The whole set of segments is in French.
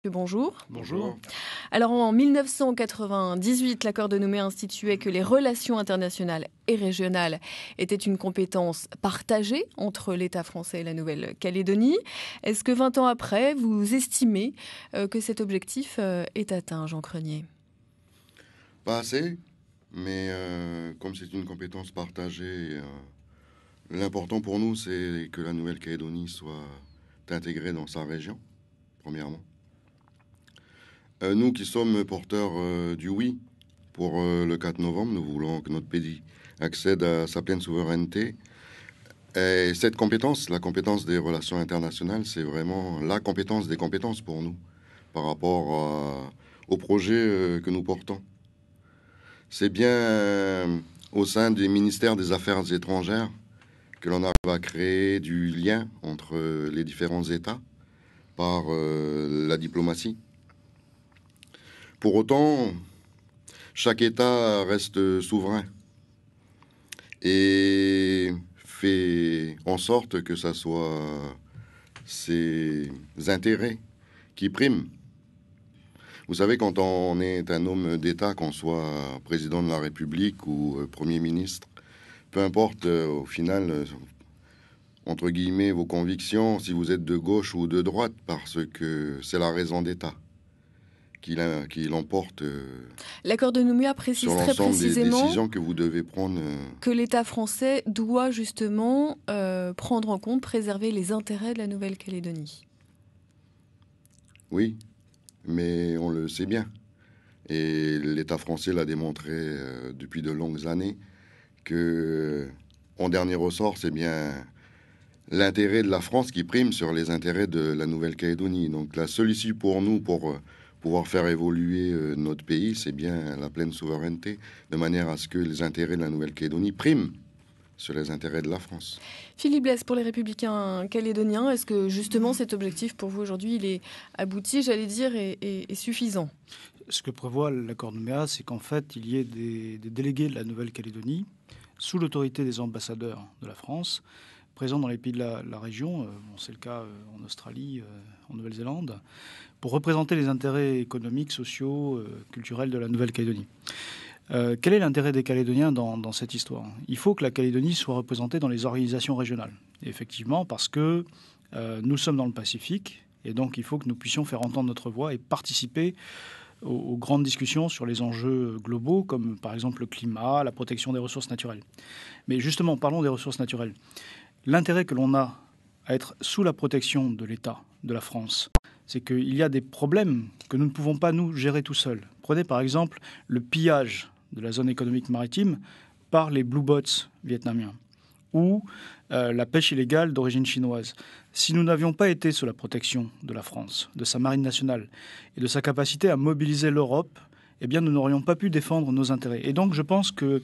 Bonjour. Bonjour. Alors en 1998, l'accord de Nouméa instituait que les relations internationales et régionales étaient une compétence partagée entre l'État français et la Nouvelle-Calédonie. Est-ce que 20 ans après, vous estimez que cet objectif est atteint, Jean Crenier ? Pas assez, mais comme c'est une compétence partagée, l'important pour nous, c'est que la Nouvelle-Calédonie soit intégrée dans sa région, premièrement. Nous qui sommes porteurs du oui pour le 4 novembre, nous voulons que notre pays accède à sa pleine souveraineté. Et cette compétence, la compétence des relations internationales, c'est vraiment la compétence des compétences pour nous par rapport au projet que nous portons. C'est bien au sein du ministère des Affaires étrangères que l'on arrive à créer du lien entre les différents États par la diplomatie. Pour autant, chaque État reste souverain et fait en sorte que ce soit ses intérêts qui priment. Vous savez, quand on est un homme d'État, qu'on soit président de la République ou Premier ministre, peu importe au final, entre guillemets, vos convictions, si vous êtes de gauche ou de droite, parce que c'est la raison d'État qui l'emporte L'accord de Nouméa précise sur très l'ensemble des précisément décisions que vous devez prendre. Que l'État français doit justement prendre en compte, préserver les intérêts de la Nouvelle-Calédonie. Oui, mais on le sait bien. Et l'État français l'a démontré depuis de longues années que, en dernier ressort, c'est bien l'intérêt de la France qui prime sur les intérêts de la Nouvelle-Calédonie. Donc la seule issue pour nous, pour pouvoir faire évoluer notre pays, c'est bien la pleine souveraineté, de manière à ce que les intérêts de la Nouvelle-Calédonie priment sur les intérêts de la France. Philippe Blaise, pour les Républicains calédoniens, est-ce que justement cet objectif pour vous aujourd'hui, il est abouti, j'allais dire, et suffisant ? Ce que prévoit l'accord de Nouméa, c'est qu'en fait, il y ait des délégués de la Nouvelle-Calédonie, sous l'autorité des ambassadeurs de la France, présents dans les pays de la région, c'est le cas en Australie, en Nouvelle-Zélande, pour représenter les intérêts économiques, sociaux, culturels de la Nouvelle-Calédonie. Quel est l'intérêt des Calédoniens dans cette histoire ? Il faut que la Calédonie soit représentée dans les organisations régionales. Et effectivement, parce que nous sommes dans le Pacifique, et donc il faut que nous puissions faire entendre notre voix et participer aux grandes discussions sur les enjeux globaux, comme par exemple le climat, la protection des ressources naturelles. Mais justement, parlons des ressources naturelles. L'intérêt que l'on a à être sous la protection de l'État, de la France, c'est qu'il y a des problèmes que nous ne pouvons pas nous gérer tout seuls. Prenez par exemple le pillage de la zone économique maritime par les Blue Boats vietnamiens ou la pêche illégale d'origine chinoise. Si nous n'avions pas été sous la protection de la France, de sa marine nationale et de sa capacité à mobiliser l'Europe, eh bien nous n'aurions pas pu défendre nos intérêts. Et donc je pense que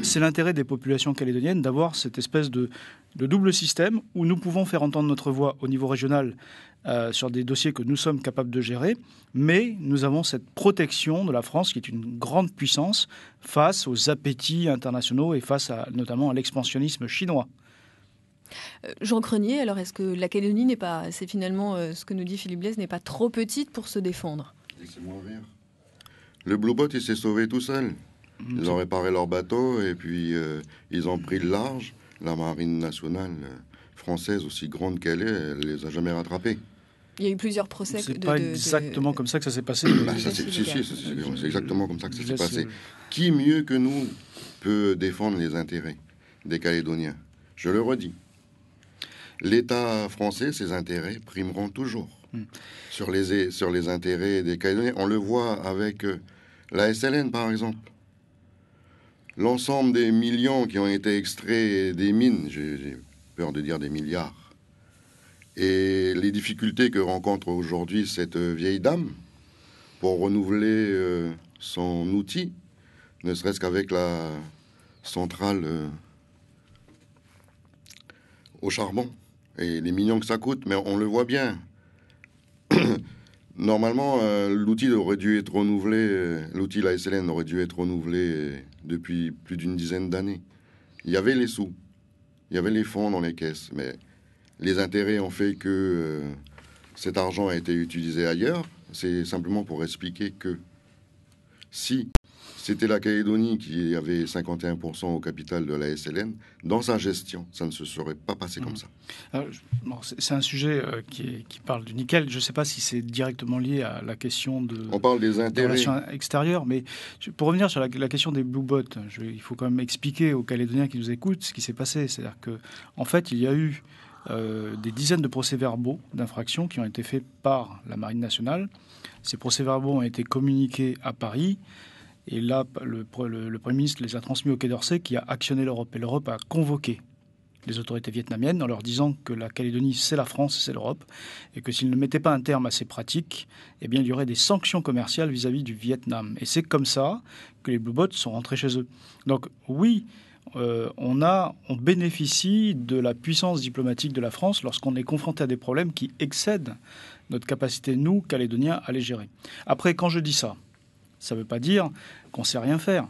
c'est l'intérêt des populations calédoniennes d'avoir cette espèce de double système où nous pouvons faire entendre notre voix au niveau régional sur des dossiers que nous sommes capables de gérer, mais nous avons cette protection de la France qui est une grande puissance face aux appétits internationaux et face notamment à l'expansionnisme chinois. Jean Crenier, alors est-ce que la Calédonie n'est pas, c'est finalement ce que nous dit Philippe Blaise, n'est pas trop petite pour se défendre ? Laissez-moi rire. Le Blue Boat, il s'est sauvé tout seul. Ils ont réparé leur bateau et puis ils ont pris le large. La marine nationale française, aussi grande qu'elle est, elle les a jamais rattrapés. Il y a eu plusieurs procès. C'est pas exactement comme ça que ça s'est passé. C'est exactement comme ça que ça s'est passé. Qui mieux que nous peut défendre les intérêts des Calédoniens ? Je le redis. L'État français, ses intérêts primeront toujours sur les intérêts des Calédoniens. On le voit avec la SLN, par exemple. L'ensemble des millions qui ont été extraits des mines, j'ai peur de dire des milliards, et les difficultés que rencontre aujourd'hui cette vieille dame pour renouveler son outil, ne serait-ce qu'avec la centrale au charbon, et les millions que ça coûte, mais on le voit bien. Normalement, l'outil aurait dû être renouvelé, l'outil la SLN aurait dû être renouvelé depuis plus d'une dizaine d'années. Il y avait les sous, il y avait les fonds dans les caisses, mais les intérêts ont fait que cet argent a été utilisé ailleurs, c'est simplement pour expliquer que si c'était la Calédonie qui avait 51% au capital de la SLN, dans sa gestion, ça ne se serait pas passé comme ça. Alors, c'est un sujet qui parle du nickel. Je ne sais pas si c'est directement lié à la question On parle des intérêts. relations extérieures, mais pour revenir sur la question des Blue Bots, il faut quand même expliquer aux Calédoniens qui nous écoutent ce qui s'est passé. C'est-à-dire qu'en fait, il y a eu des dizaines de procès-verbaux d'infraction qui ont été faits par la Marine nationale. Ces procès-verbaux ont été communiqués à Paris. Et là, le Premier ministre les a transmis au Quai d'Orsay qui a actionné l'Europe. Et l'Europe a convoqué les autorités vietnamiennes en leur disant que la Calédonie, c'est la France, c'est l'Europe. Et que s'ils ne mettaient pas un terme à ces pratiques, eh bien, il y aurait des sanctions commerciales vis-à-vis du Vietnam. Et c'est comme ça que les Blue Bots sont rentrés chez eux. Donc oui, on bénéficie de la puissance diplomatique de la France lorsqu'on est confronté à des problèmes qui excèdent notre capacité, nous, Calédoniens, à les gérer. Après, quand je dis ça, ça ne veut pas dire qu'on ne sait rien faire.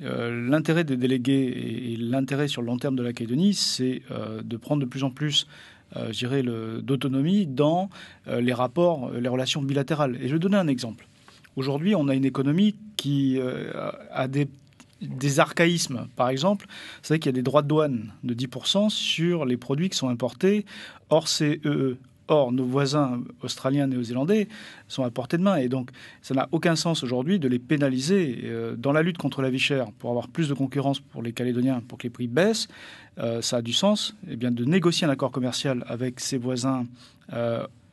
L'intérêt des délégués et l'intérêt sur le long terme de la Calédonie, c'est de prendre de plus en plus, d'autonomie dans les rapports, les relations bilatérales. Et je vais donner un exemple. Aujourd'hui, on a une économie qui a des archaïsmes. Par exemple, vous savez qu'il y a des droits de douane de 10% sur les produits qui sont importés hors CEE. Or, nos voisins australiens, néo-zélandais sont à portée de main. Et donc, ça n'a aucun sens aujourd'hui de les pénaliser. Dans la lutte contre la vie chère, pour avoir plus de concurrence pour les Calédoniens, pour que les prix baissent, ça a du sens de négocier un accord commercial avec ses voisins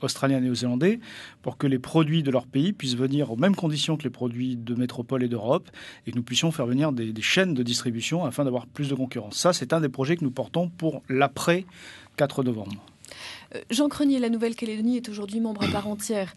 australiens et néo-zélandais pour que les produits de leur pays puissent venir aux mêmes conditions que les produits de métropole et d'Europe et que nous puissions faire venir des chaînes de distribution afin d'avoir plus de concurrence. Ça, c'est un des projets que nous portons pour l'après 4 novembre. Jean Crenier, la Nouvelle-Calédonie est aujourd'hui membre à part entière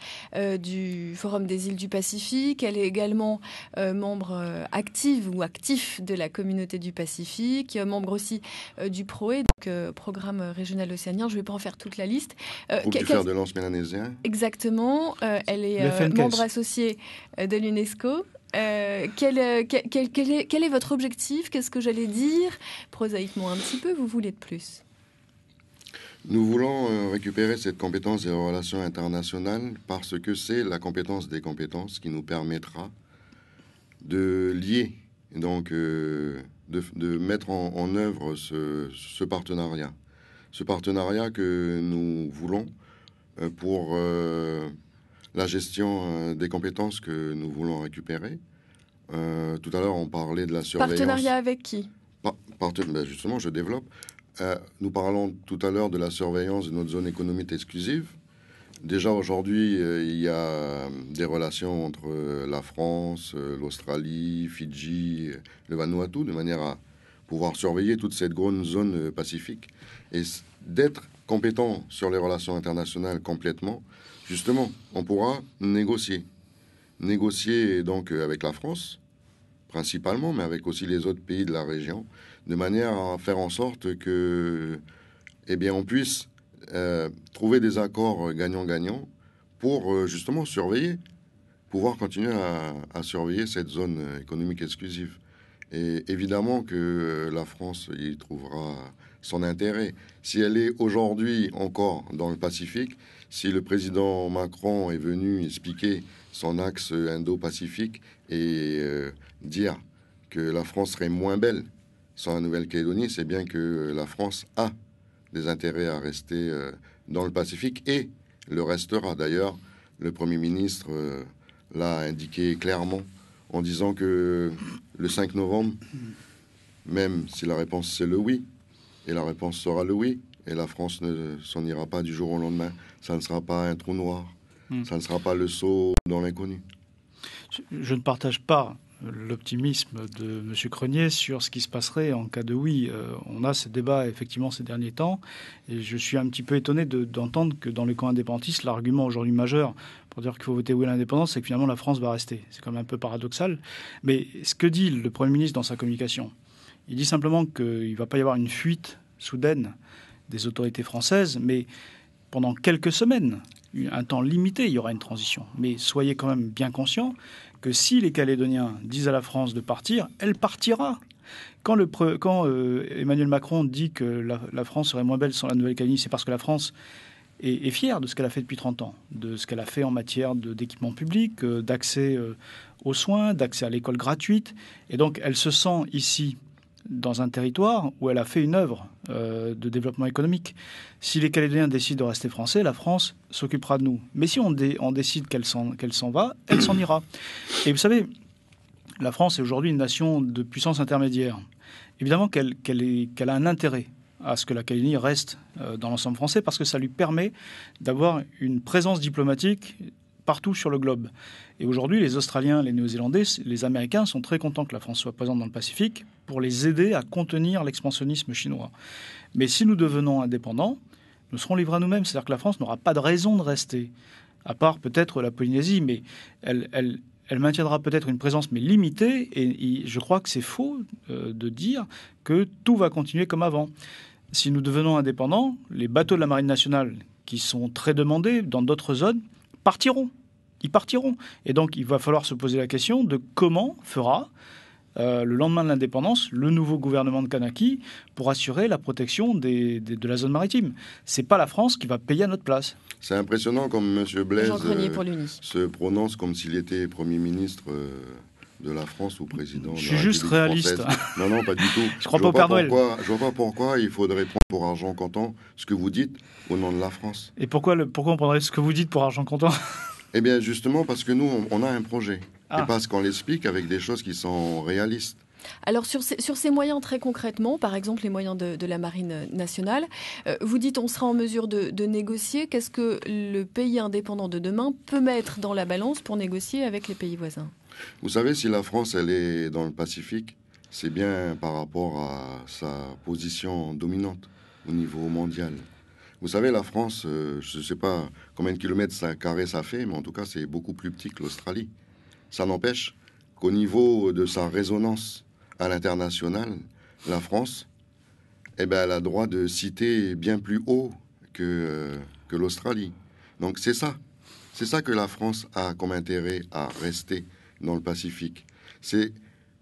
du Forum des îles du Pacifique. Elle est également membre actif de la Communauté du Pacifique, membre aussi du PROE, donc Programme régional océanien. Je ne vais pas en faire toute la liste. Groupe du fer de lance mélanésien. Exactement. Elle est membre associée de l'UNESCO. Quel est votre objectif? Qu'est-ce que j'allais dire? Prosaïquement un petit peu, vous voulez de plus? Nous voulons récupérer cette compétence des relations internationales parce que c'est la compétence des compétences qui nous permettra de lier, donc de mettre en œuvre ce partenariat. Ce partenariat que nous voulons pour la gestion des compétences que nous voulons récupérer. Tout à l'heure, on parlait de la surveillance. Partenariat avec qui? Justement, je développe. Nous parlons tout à l'heure de la surveillance de notre zone économique exclusive. Déjà aujourd'hui, il y a des relations entre la France, l'Australie, Fidji, le Vanuatu, de manière à pouvoir surveiller toute cette grande zone pacifique. Et d'être compétent sur les relations internationales complètement, justement, on pourra négocier. Négocier donc avec la France, principalement, mais avec aussi les autres pays de la région, de manière à faire en sorte que, on puisse trouver des accords gagnant-gagnant pour justement surveiller, pouvoir continuer à surveiller cette zone économique exclusive. Et évidemment que la France y trouvera son intérêt. Si elle est aujourd'hui encore dans le Pacifique, si le président Macron est venu expliquer son axe Indo-Pacifique et dire que la France serait moins belle sans la Nouvelle-Calédonie, c'est bien que la France a des intérêts à rester dans le Pacifique et le restera. D'ailleurs, le Premier ministre l'a indiqué clairement en disant que le 5 novembre, même si la réponse c'est le oui, et la réponse sera le oui, et la France ne s'en ira pas du jour au lendemain, ça ne sera pas un trou noir, ça ne sera pas le saut dans l'inconnu. Je ne partage pas l'optimisme de M. Crenier sur ce qui se passerait en cas de oui. On a ce débat effectivement ces derniers temps et je suis un petit peu étonné d'entendre que dans le camp indépendantiste, l'argument aujourd'hui majeur pour dire qu'il faut voter oui à l'indépendance, c'est que finalement la France va rester. C'est quand même un peu paradoxal. Mais ce que dit le Premier ministre dans sa communication, il dit simplement qu'il ne va pas y avoir une fuite soudaine des autorités françaises, mais pendant quelques semaines, un temps limité, il y aura une transition. Mais soyez quand même bien conscients que si les Calédoniens disent à la France de partir, elle partira. Quand Emmanuel Macron dit que la France serait moins belle sans la Nouvelle-Calédonie, c'est parce que la France est fière de ce qu'elle a fait depuis 30 ans, de ce qu'elle a fait en matière d'équipement public, d'accès aux soins, d'accès à l'école gratuite. Et donc, elle se sent ici dans un territoire où elle a fait une œuvre de développement économique. Si les Calédoniens décident de rester français, la France s'occupera de nous. Mais si on décide qu'elle s'en va, elle s'en ira. Et vous savez, la France est aujourd'hui une nation de puissance intermédiaire. Évidemment qu'elle a un intérêt à ce que la Calédonie reste dans l'ensemble français parce que ça lui permet d'avoir une présence diplomatique partout sur le globe. Et aujourd'hui, les Australiens, les Néo-Zélandais, les Américains sont très contents que la France soit présente dans le Pacifique pour les aider à contenir l'expansionnisme chinois. Mais si nous devenons indépendants, nous serons livrés à nous-mêmes. C'est-à-dire que la France n'aura pas de raison de rester, à part peut-être la Polynésie, mais elle maintiendra peut-être une présence, mais limitée. Et je crois que c'est faux de dire que tout va continuer comme avant. Si nous devenons indépendants, les bateaux de la Marine nationale, qui sont très demandés dans d'autres zones, partiront. Ils partiront. Et donc, il va falloir se poser la question de comment fera, le lendemain de l'indépendance, le nouveau gouvernement de Kanaki pour assurer la protection de la zone maritime. Ce n'est pas la France qui va payer à notre place. C'est impressionnant comme M. Blaise se prononce comme s'il était Premier ministre de la France ou président. Je suis juste réaliste. Non, pas du tout. Je crois pas au Père Noël. Je vois pas pourquoi il faudrait prendre pour argent comptant ce que vous dites au nom de la France. Et pourquoi on prendrait ce que vous dites pour argent comptant ? Eh bien, justement, parce que nous, on a un projet. Ah. Et parce qu'on l'explique avec des choses qui sont réalistes. Alors, sur ces moyens, très concrètement, par exemple, les moyens de la Marine nationale, vous dites on sera en mesure de négocier. Qu'est-ce que le pays indépendant de demain peut mettre dans la balance pour négocier avec les pays voisins ? Vous savez, si la France, elle est dans le Pacifique, c'est bien par rapport à sa position dominante au niveau mondial. Vous savez, la France, je ne sais pas combien de kilomètres carrés ça fait, mais en tout cas, c'est beaucoup plus petit que l'Australie. Ça n'empêche qu'au niveau de sa résonance à l'international, la France, elle a droit de citer bien plus haut que l'Australie. Donc c'est ça que la France a comme intérêt à rester dans le Pacifique. C'est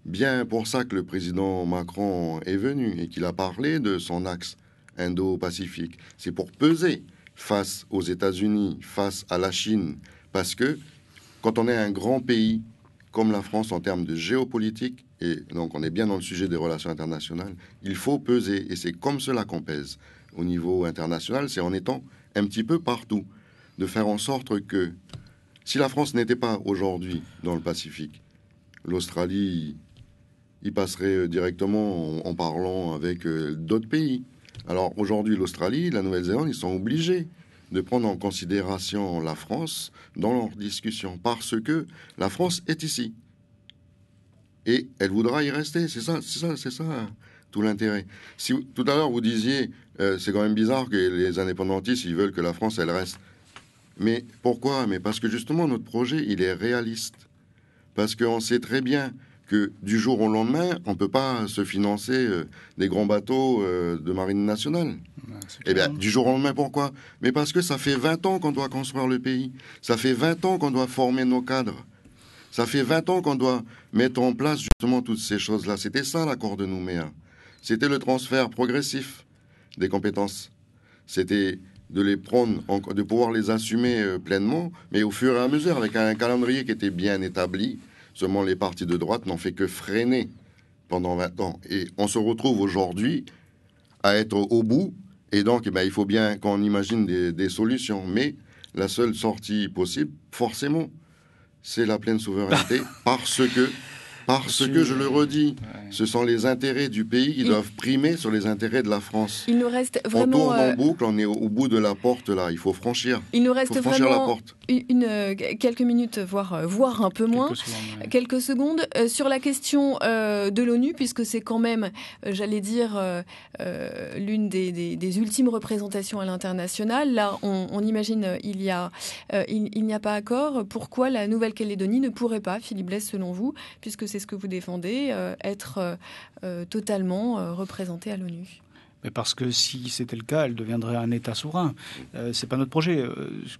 bien pour ça que le président Macron est venu et qu'il a parlé de son axe Indo-Pacifique. C'est pour peser face aux États-Unis, face à la Chine, parce que quand on est un grand pays comme la France en termes de géopolitique, et donc on est bien dans le sujet des relations internationales, il faut peser, et c'est comme cela qu'on pèse au niveau international, c'est en étant un petit peu partout, de faire en sorte que si la France n'était pas aujourd'hui dans le Pacifique, l'Australie y passerait directement en parlant avec d'autres pays. Alors aujourd'hui, l'Australie, la Nouvelle-Zélande, ils sont obligés de prendre en considération la France dans leurs discussions, parce que la France est ici. Et elle voudra y rester. C'est ça tout l'intérêt. Si tout à l'heure vous disiez, c'est quand même bizarre que les indépendantistes, ils veulent que la France, elle reste. Mais pourquoi ? Mais parce que justement, notre projet, il est réaliste. Parce qu'on sait très bien que du jour au lendemain, on ne peut pas se financer des grands bateaux de marine nationale. Eh bien, du jour au lendemain, pourquoi ? Mais parce que ça fait 20 ans qu'on doit construire le pays. Ça fait 20 ans qu'on doit former nos cadres. Ça fait 20 ans qu'on doit mettre en place justement toutes ces choses-là. C'était ça l'accord de Nouméa. C'était le transfert progressif des compétences. C'était de les prendre, de pouvoir les assumer pleinement, mais au fur et à mesure, avec un calendrier qui était bien établi. Seulement les partis de droite n'ont fait que freiner pendant 20 ans. Et on se retrouve aujourd'hui à être au bout. Et donc, il faut bien qu'on imagine des solutions. Mais la seule sortie possible, forcément, c'est la pleine souveraineté. parce que, je le redis, ce sont les intérêts du pays qui doivent primer sur les intérêts de la France. Il nous reste vraiment... On tourne en boucle, on est au bout de la porte, là. Il faut franchir. Il nous reste vraiment la porte. Quelques minutes, voire un peu moins. Quelques secondes. Sur la question de l'ONU, puisque c'est quand même, j'allais dire, l'une des ultimes représentations à l'international. Là, on imagine il n'y a pas accord. Pourquoi la Nouvelle-Calédonie ne pourrait pas, Philippe Blaise, selon vous, puisque c'est ce que vous défendez, être totalement représentée à l'ONU ? Mais parce que si c'était le cas, elle deviendrait un État souverain. C'est pas notre projet.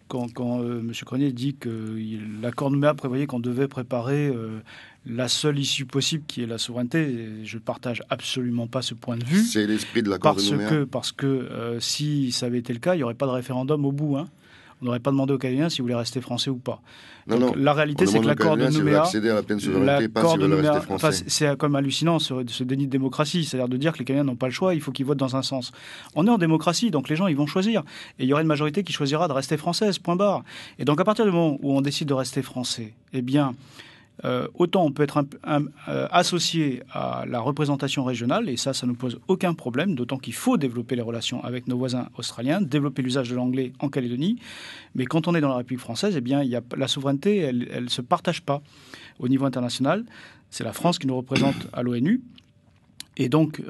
Quand M. Crenier dit que l'accord de Nouméa prévoyait qu'on devait préparer la seule issue possible, qui est la souveraineté, je ne partage absolument pas ce point de vue. C'est l'esprit de l'accord de Nouméa. Parce que si ça avait été le cas, il n'y aurait pas de référendum au bout. On n'aurait pas demandé aux Calédoniens s'ils voulaient rester français ou pas. Non. La réalité, c'est que l'accord de Nouméa, accéder à la pleine souveraineté, pas s'ils veulent rester français. C'est comme hallucinant ce déni de démocratie, c'est-à-dire de dire que les Calédoniens n'ont pas le choix, il faut qu'ils votent dans un sens. On est en démocratie, donc les gens ils vont choisir, et il y aura une majorité qui choisira de rester française. Point barre. Et donc à partir du moment où on décide de rester français, eh bien autant on peut être associé à la représentation régionale, et ça ne pose aucun problème, d'autant qu'il faut développer les relations avec nos voisins australiens, développer l'usage de l'anglais en Calédonie. Mais quand on est dans la République française, eh bien, la souveraineté, elle ne se partage pas au niveau international. C'est la France qui nous représente à l'ONU. Et donc,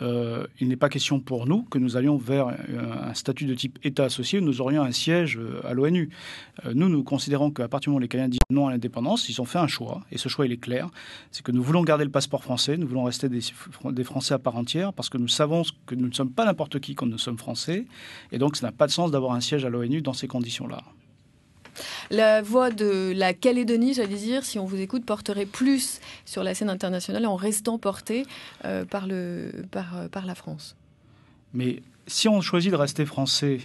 il n'est pas question pour nous que nous allions vers un statut de type État associé où nous aurions un siège à l'ONU. Nous considérons qu'à partir du moment où les Canadiens disent non à l'indépendance, ils ont fait un choix. Et ce choix, il est clair. C'est que nous voulons garder le passeport français, nous voulons rester des Français à part entière, parce que nous savons que nous ne sommes pas n'importe qui quand nous sommes Français. Et donc, ça n'a pas de sens d'avoir un siège à l'ONU dans ces conditions-là. La voix de la Calédonie, j'allais dire, si on vous écoute, porterait plus sur la scène internationale en restant portée par la France. Mais si on choisit de rester français,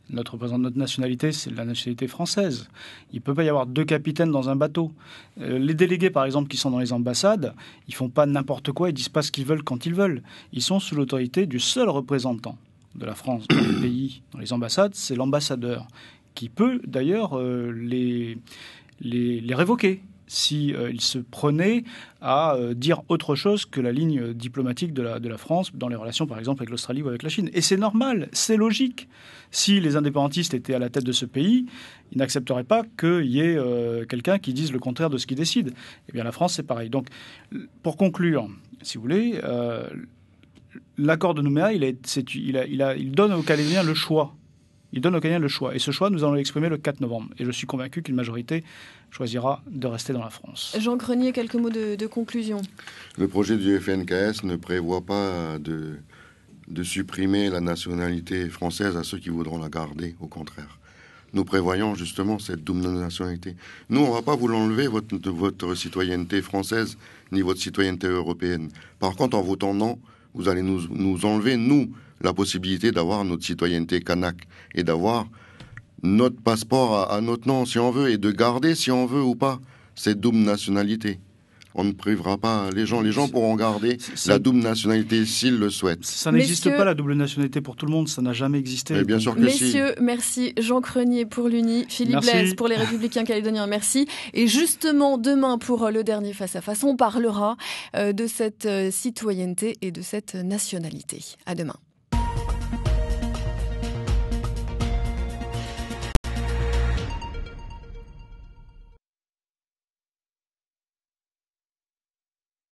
notre nationalité, c'est la nationalité française. Il ne peut pas y avoir deux capitaines dans un bateau. Les délégués, par exemple, qui sont dans les ambassades, ils ne font pas n'importe quoi, ils ne disent pas ce qu'ils veulent quand ils veulent. Ils sont sous l'autorité du seul représentant de la France dans les pays, dans les ambassades, c'est l'ambassadeur, qui peut d'ailleurs les révoquer s'il se prenait à dire autre chose que la ligne diplomatique de la France dans les relations, par exemple, avec l'Australie ou avec la Chine. Et c'est normal, c'est logique. Si les indépendantistes étaient à la tête de ce pays, ils n'accepteraient pas qu'il y ait quelqu'un qui dise le contraire de ce qu'il décide. Eh bien, la France, c'est pareil. Donc, pour conclure, si vous voulez, l'accord de Nouméa, il donne aux Calédoniens le choix. Il donne aux Canadiens le choix. Et ce choix, nous allons l'exprimer le 4 novembre. Et je suis convaincu qu'une majorité choisira de rester dans la France. Jean Crenier, quelques mots de conclusion. Le projet du FNKS ne prévoit pas de supprimer la nationalité française à ceux qui voudront la garder, au contraire. Nous prévoyons justement cette double nationalité. Nous, on ne va pas vous l'enlever, votre citoyenneté française, ni votre citoyenneté européenne. Par contre, en votant non, vous allez nous enlever, nous, la possibilité d'avoir notre citoyenneté kanak et d'avoir notre passeport à notre nom si on veut et de garder si on veut ou pas cette double nationalité. On ne privera pas les gens. Les gens pourront garder la double nationalité s'ils le souhaitent. Ça n'existe pas, la double nationalité pour tout le monde. Ça n'a jamais existé. Mais bien sûr que Messieurs, merci. Jean Crenier pour l'UNI, Philippe Blaise pour les Républicains calédoniens, merci. Et justement, demain, pour le dernier face-à-face, on parlera de cette citoyenneté et de cette nationalité. À demain.